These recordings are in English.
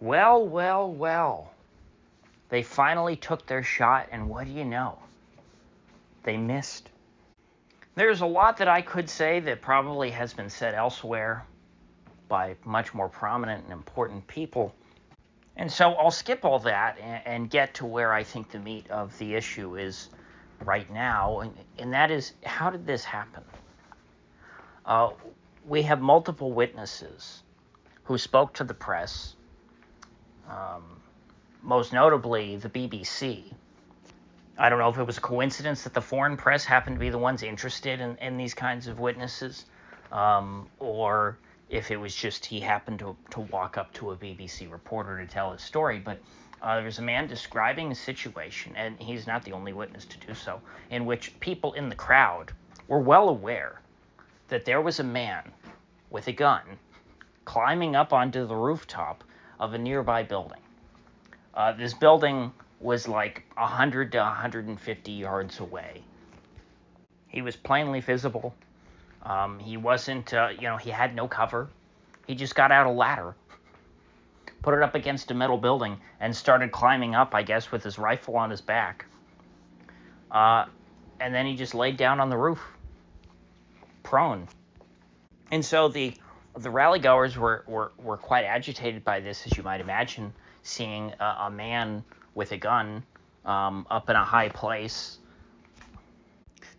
Well, well, well. They finally took their shot, and what do you know? They missed. There's a lot that I could say that probably has been said elsewhere by much more prominent and important people. And so I'll skip all that and get to where I think the meat of the issue is right now, and that is, how did this happen? Uh, we have multiple witnesses who spoke to the press, most notably the BBC. I don't know if it was a coincidence that the foreign press happened to be the ones interested in these kinds of witnesses, or if it was just he happened to walk up to a BBC reporter to tell his story. But there's a man describing a situation, and he's not the only witness to do so, in which people in the crowd were well aware that there was a man with a gun climbing up onto the rooftop of a nearby building. This building was like 100 to 150 yards away. He was plainly visible. He wasn't, he had no cover. He just got out a ladder, put it up against a metal building, and started climbing up, I guess, with his rifle on his back. And then he just laid down on the roof, prone. And so the rallygoers were quite agitated by this, as you might imagine, seeing a man with a gun up in a high place.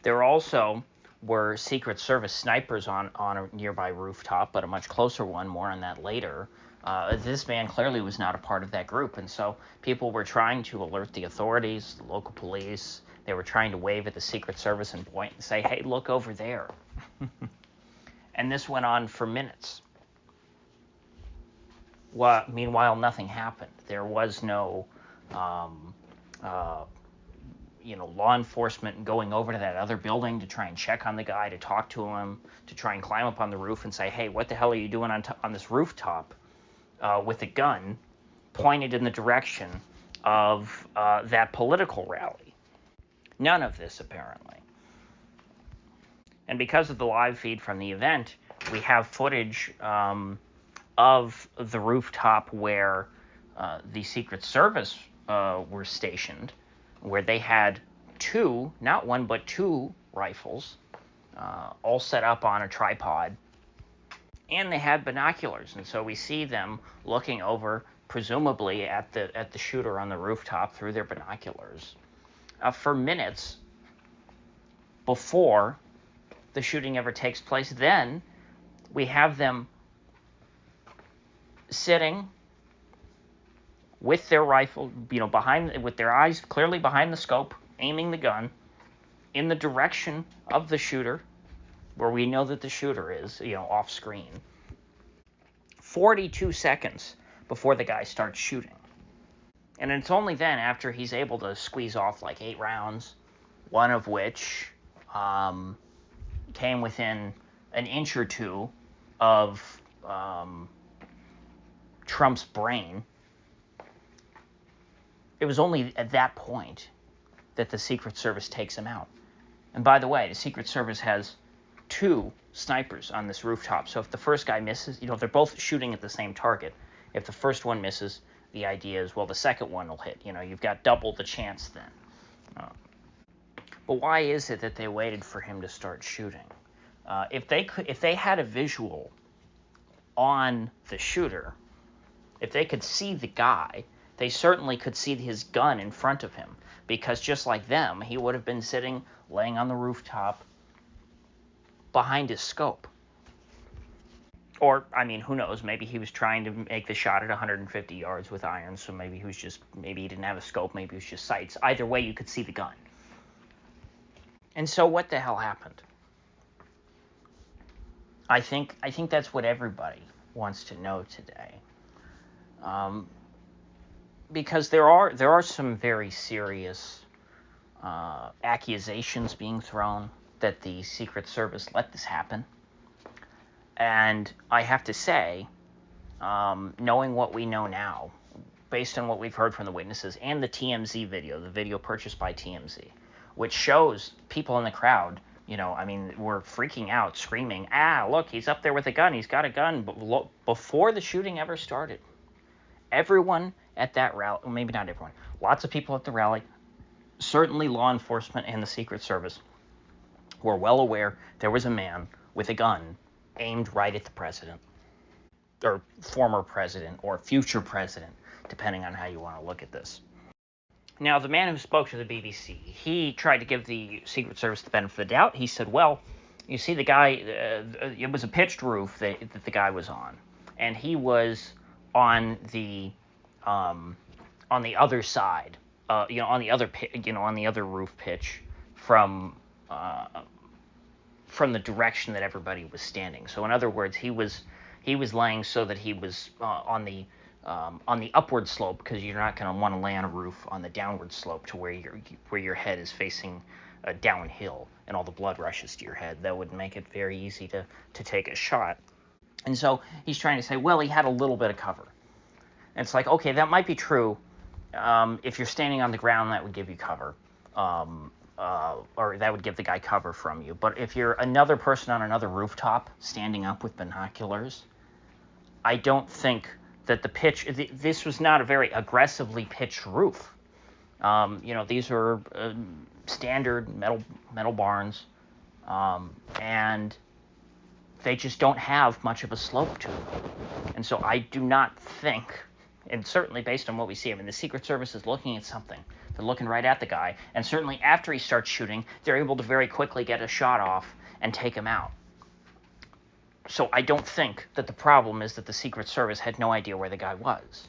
There also were Secret Service snipers on a nearby rooftop, but a much closer one. More on that later. This man clearly was not a part of that group, and so people were trying to alert the authorities, the local police. They were trying to wave at the Secret Service and point and say, "Hey, look over there." And this went on for minutes. Well, meanwhile, nothing happened. There was no law enforcement going over to that other building to try and check on the guy, to talk to him, to try and climb up on the roof and say, "Hey, what the hell are you doing on this rooftop with a gun pointed in the direction of that political rally?" None of this, apparently. And because of the live feed from the event, we have footage of the rooftop where the Secret Service were stationed, where they had two, not one, but two rifles, all set up on a tripod, and they had binoculars. And so we see them looking over, presumably at the shooter on the rooftop through their binoculars, for minutes before the shooting ever takes place. Then we have them sitting with their rifle, with their eyes clearly behind the scope, aiming the gun in the direction of the shooter, where we know that the shooter is, off screen. 42 seconds before the guy starts shooting. And it's only then, after he's able to squeeze off like 8 rounds, one of which came within an inch or two of Trump's brain. It was only at that point that the Secret Service takes him out. And by the way, the Secret Service has 2 snipers on this rooftop. So if the first guy misses, they're both shooting at the same target. If the first one misses, the idea is, well, the second one will hit. You've got double the chance then. But why is it that they waited for him to start shooting? If they had a visual on the shooter, if they could see the guy, they certainly could see his gun in front of him, because just like them, he would have been laying on the rooftop behind his scope. Or, who knows, maybe he was trying to make the shot at 150 yards with irons, so maybe he didn't have a scope, maybe it was just sights. Either way, you could see the gun. And so what the hell happened? I think that's what everybody wants to know today. Because there are some very serious accusations being thrown that the Secret Service let this happen. And I have to say, knowing what we know now, based on what we've heard from the witnesses and the TMZ video, the video purchased by TMZ, which shows people in the crowd, were freaking out, screaming, "Ah, look, he's up there with a gun, he's got a gun," before the shooting ever started. everyone at that rally, well, maybe not everyone, lots of people at the rally, certainly law enforcement and the Secret Service, were well aware there was a man with a gun aimed right at the president, or former president, or future president, depending on how you want to look at this. Now, the man who spoke to the BBC, he tried to give the Secret Service the benefit of the doubt. He said, well, you see, the guy, it was a pitched roof that the guy was on, and he was on the other side, on the other roof pitch from the direction that everybody was standing. So, in other words, he was laying so that he was on the upward slope, because you're not going to want to lay on a roof on the downward slope to where your head is facing downhill and all the blood rushes to your head. That would make it very easy to take a shot. And so he's trying to say, well, he had a little bit of cover. And it's like, okay, that might be true. If you're standing on the ground, that would give you cover. Or that would give the guy cover from you. But if you're another person on another rooftop standing up with binoculars, I don't think that this was not a very aggressively pitched roof. These were standard metal barns, and they just don't have much of a slope to them. And so I do not think, and certainly based on what we see, I mean, the Secret Service is looking at something. They're looking right at the guy, and certainly after he starts shooting, they're able to very quickly get a shot off and take him out. So I don't think that the problem is that the Secret Service had no idea where the guy was,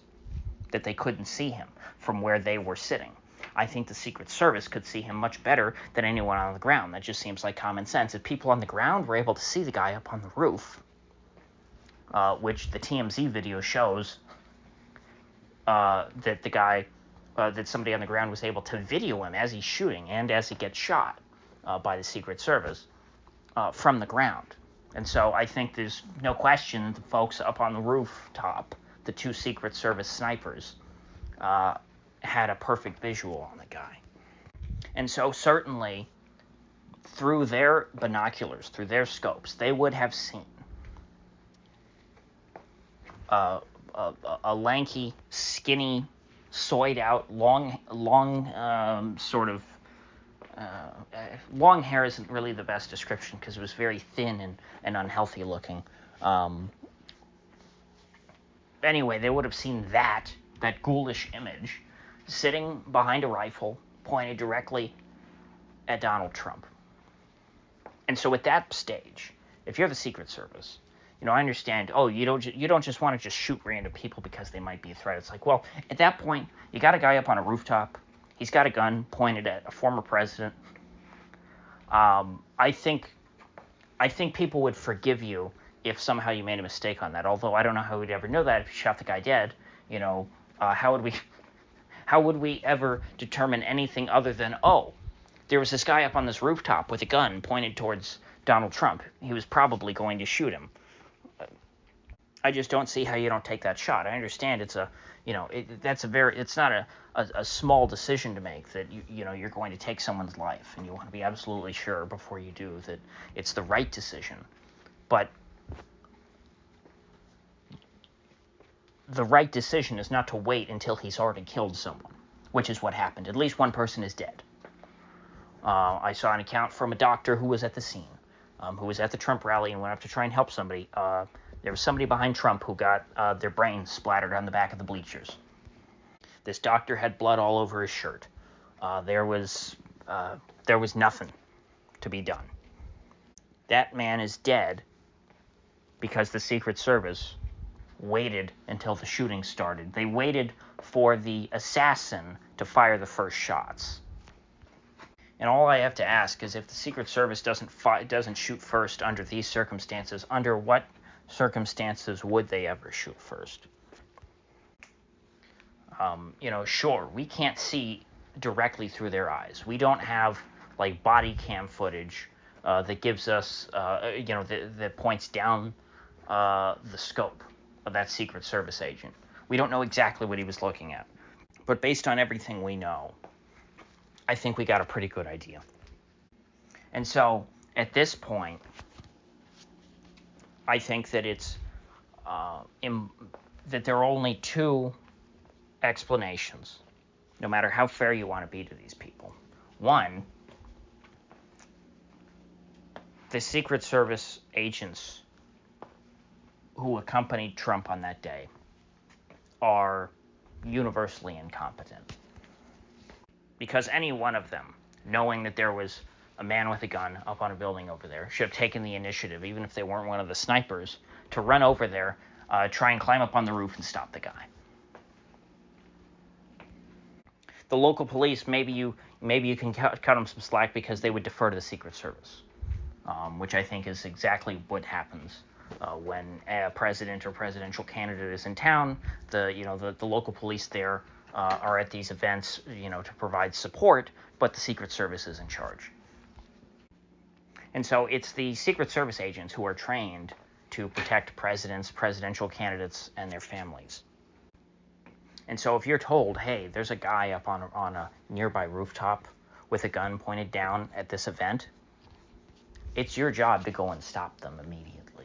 that they couldn't see him from where they were sitting. I think the Secret Service could see him much better than anyone on the ground. That just seems like common sense. If people on the ground were able to see the guy up on the roof, which the TMZ video shows that the guy, that somebody on the ground was able to video him as he's shooting and as he gets shot by the Secret Service from the ground. And so I think there's no question that the folks up on the rooftop, the two Secret Service snipers, had a perfect visual on the guy. And so certainly through their binoculars, through their scopes, they would have seen a lanky, skinny, soyed out, long hair isn't really the best description because it was very thin and unhealthy looking. Anyway, they would have seen that ghoulish image sitting behind a rifle pointed directly at Donald Trump. And so at that stage, if you're the Secret Service, I understand, you don't just want to just shoot random people because they might be a threat. It's like, well, at that point, you got a guy up on a rooftop. He's got a gun pointed at a former president. I think people would forgive you if somehow you made a mistake on that. Although I don't know how we'd ever know that if you shot the guy dead. How would we ever determine anything other than, there was this guy up on this rooftop with a gun pointed towards Donald Trump. He was probably going to shoot him. I just don't see how you don't take that shot. I understand it's not a small decision to make, that you're going to take someone's life, and you want to be absolutely sure before you do that it's the right decision. But the right decision is not to wait until he's already killed someone, which is what happened. At least one person is dead. I saw an account from a doctor who was at the scene, who was at the Trump rally and went up to try and help somebody. There was somebody behind Trump who got their brains splattered on the back of the bleachers. This doctor had blood all over his shirt. There was nothing to be done. That man is dead because the Secret Service waited until the shooting started. They waited for the assassin to fire the first shots. And all I have to ask is, if the Secret Service doesn't shoot first under these circumstances, under what circumstances would they ever shoot first? Sure, we can't see directly through their eyes. We don't have like body cam footage that gives us, that points down the scope of that Secret Service agent. We don't know exactly what he was looking at. But based on everything we know, I think we got a pretty good idea. And so, at this point, I think that it's that there are only two explanations, no matter how fair you want to be to these people. One, the Secret Service agents who accompanied Trump on that day are universally incompetent. Because any one of them, knowing that there was a man with a gun up on a building over there, should have taken the initiative, even if they weren't one of the snipers, to run over there, try and climb up on the roof and stop the guy. The local police, maybe you can cut them some slack because they would defer to the Secret Service, which I think is exactly what happens when a president or presidential candidate is in town. The local police there are at these events, to provide support, but the Secret Service is in charge. And so it's the Secret Service agents who are trained to protect presidents, presidential candidates, and their families. And so if you're told, hey, there's a guy up on a nearby rooftop with a gun pointed down at this event, it's your job to go and stop them immediately.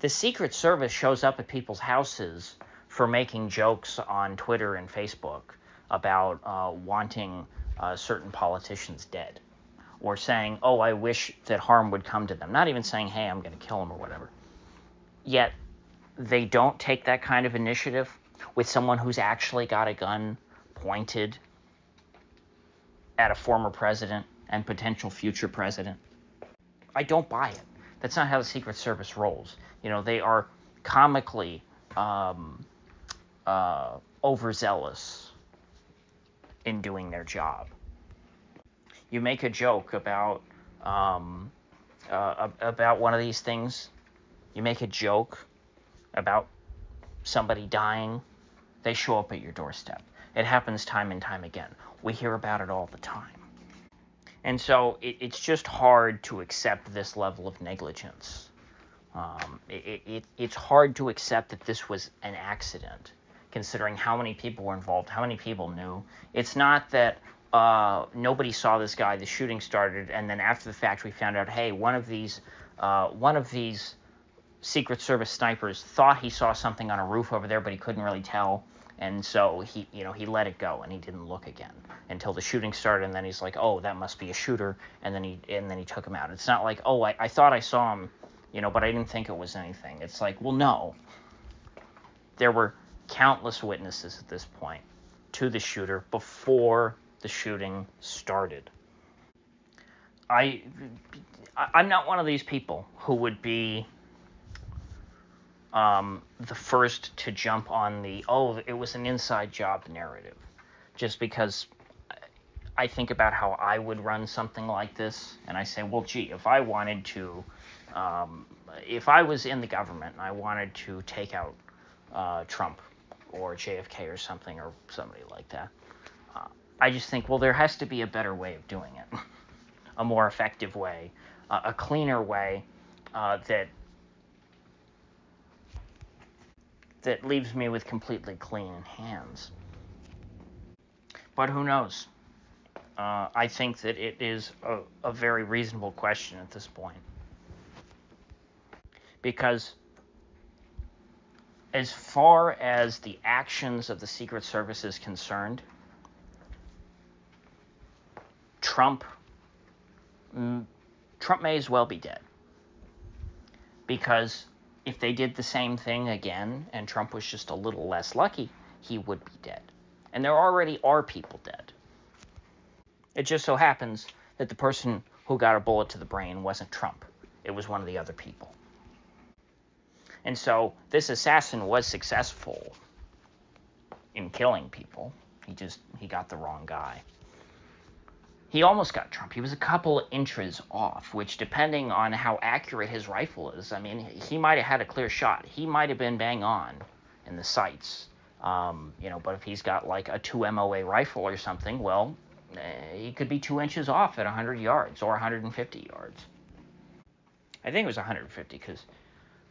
The Secret Service shows up at people's houses for making jokes on Twitter and Facebook about wanting certain politicians dead, or saying, oh, I wish that harm would come to them. Not even saying, hey, I'm going to kill them or whatever. Yet they don't take that kind of initiative with someone who's actually got a gun pointed at a former president and potential future president. I don't buy it. That's not how the Secret Service rolls. They are comically overzealous in doing their job. You make a joke about one of these things. You make a joke about somebody dying. They show up at your doorstep. It happens time and time again. We hear about it all the time. And so it's just hard to accept this level of negligence. It's hard to accept that this was an accident, considering how many people were involved, how many people knew. It's not that nobody saw this guy, the shooting started, and then after the fact we found out, hey, one of these Secret Service snipers thought he saw something on a roof over there, but he couldn't really tell. And so he let it go and he didn't look again until the shooting started. And then he's like, oh, that must be a shooter. And then he took him out. It's not like, oh, I thought I saw him, but I didn't think it was anything. It's like, well, no. There were countless witnesses at this point to the shooter before the shooting started. I'm not one of these people who would be the first to jump on the, oh, it was an inside job narrative, just because I think about how I would run something like this, and I say, well, gee, if I wanted to, if I was in the government and I wanted to take out Trump or JFK or something, or somebody like that, I just think, well, there has to be a better way of doing it, a more effective way, a cleaner way that leaves me with completely clean hands. But who knows? I think that it is a very reasonable question at this point. Because as far as the actions of the Secret Service is concerned, Trump may as well be dead. Because if they did the same thing again and Trump was just a little less lucky, he would be dead. And there already are people dead. It just so happens that the person who got a bullet to the brain wasn't Trump. It was one of the other people. And so this assassin was successful in killing people. He got the wrong guy. He almost got Trump. He was a couple of inches off, which, depending on how accurate his rifle is, I mean, he might have had a clear shot. He might have been bang on in the sights. But if he's got like a 2 MOA rifle or something, well, he could be 2 inches off at 100 yards or 150 yards. I think it was 150 because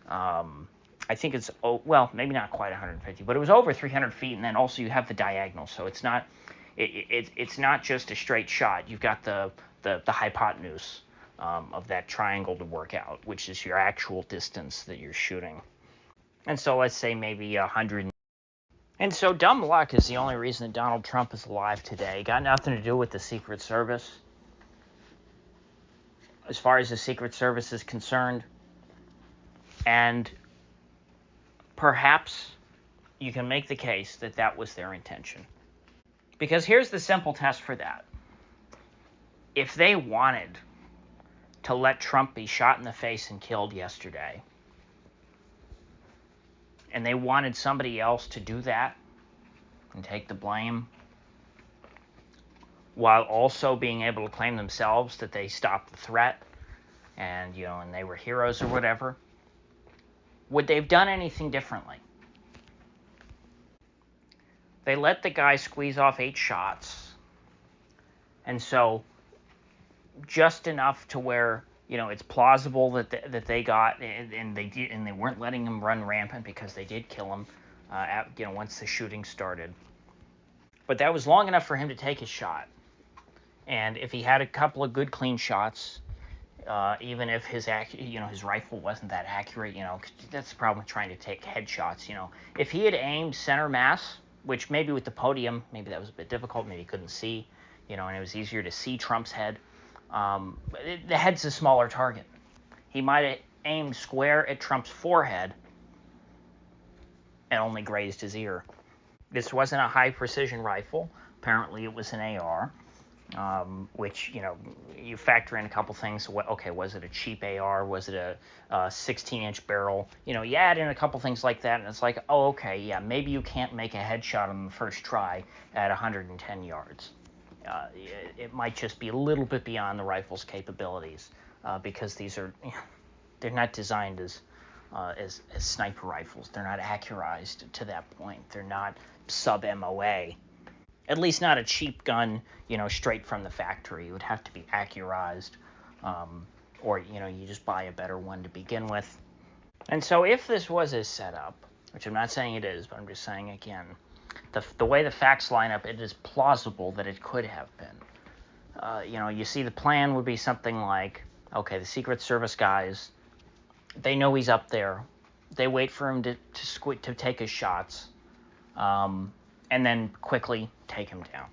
I think it's, maybe not quite 150, but it was over 300 feet, and then also you have the diagonal, so it's not... It's not just a straight shot. You've got the hypotenuse of that triangle to work out, which is your actual distance that you're shooting. And so let's say maybe 100. And so dumb luck is the only reason that Donald Trump is alive today. Got nothing to do with the Secret Service. As far as the Secret Service is concerned, and perhaps you can make the case that that was their intention. Because here's the simple test for that. If they wanted to let Trump be shot in the face and killed yesterday, and they wanted somebody else to do that and take the blame, while also being able to claim themselves that they stopped the threat and, and they were heroes or whatever, would they have done anything differently? They let the guy squeeze off 8 shots, and so just enough to where it's plausible that they got, and they weren't letting him run rampant because they did kill him, once the shooting started. But that was long enough for him to take his shot, and if he had a couple of good clean shots, even if his rifle wasn't that accurate, that's the problem with trying to take headshots. If he had aimed center mass, which maybe with the podium, maybe that was a bit difficult, maybe he couldn't see, and it was easier to see Trump's head. The head's a smaller target. He might have aimed square at Trump's forehead and only grazed his ear. This wasn't a high precision rifle. Apparently it was an AR, which, you factor in a couple things. Okay, was it a cheap AR? Was it a 16-inch barrel? You add in a couple things like that, and it's like, oh, okay, yeah, maybe you can't make a headshot on the first try at 110 yards. It might just be a little bit beyond the rifle's capabilities, because these are, they're not designed as sniper rifles. They're not accurized to that point. They're not sub-MOA. At least not a cheap gun, straight from the factory. It would have to be accurized, or, you just buy a better one to begin with. And so if this was a setup, which I'm not saying it is, but I'm just saying again, the way the facts line up, it is plausible that it could have been. You see the plan would be something like, okay, the Secret Service guys, they know he's up there. They wait for him to take his shots, and then quickly take him down.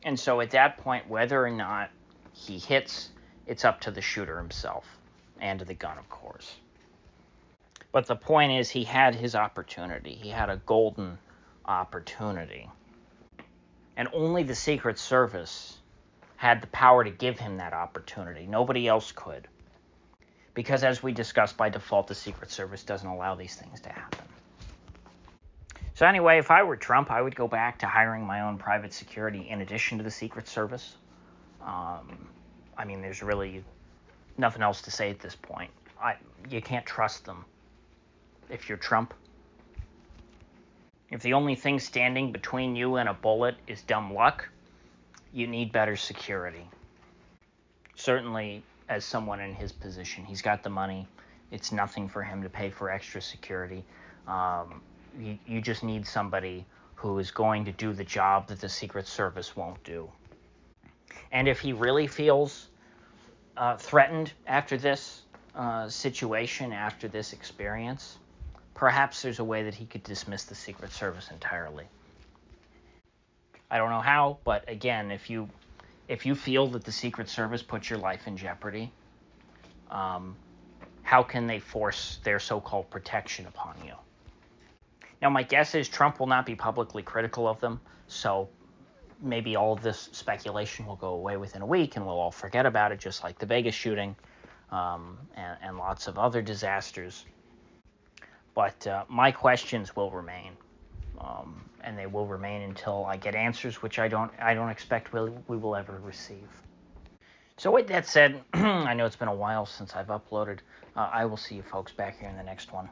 And so at that point, whether or not he hits, it's up to the shooter himself and to the gun, of course. But the point is, he had his opportunity. He had a golden opportunity. And only the Secret Service had the power to give him that opportunity. Nobody else could. Because as we discussed, by default, the Secret Service doesn't allow these things to happen. So anyway, if I were Trump, I would go back to hiring my own private security in addition to the Secret Service. There's really nothing else to say at this point. You can't trust them if you're Trump. If the only thing standing between you and a bullet is dumb luck, you need better security. Certainly, as someone in his position, he's got the money. It's nothing for him to pay for extra security. You just need somebody who is going to do the job that the Secret Service won't do. And if he really feels threatened after this situation, after this experience, perhaps there's a way that he could dismiss the Secret Service entirely. I don't know how, but again, if you feel that the Secret Service puts your life in jeopardy, how can they force their so-called protection upon you? Now, my guess is Trump will not be publicly critical of them, so maybe all of this speculation will go away within a week and we'll all forget about it, just like the Vegas shooting and lots of other disasters. But my questions will remain, and they will remain until I get answers, which I don't expect we will ever receive. So with that said, I know it's been a while since I've uploaded. I will see you folks back here in the next one.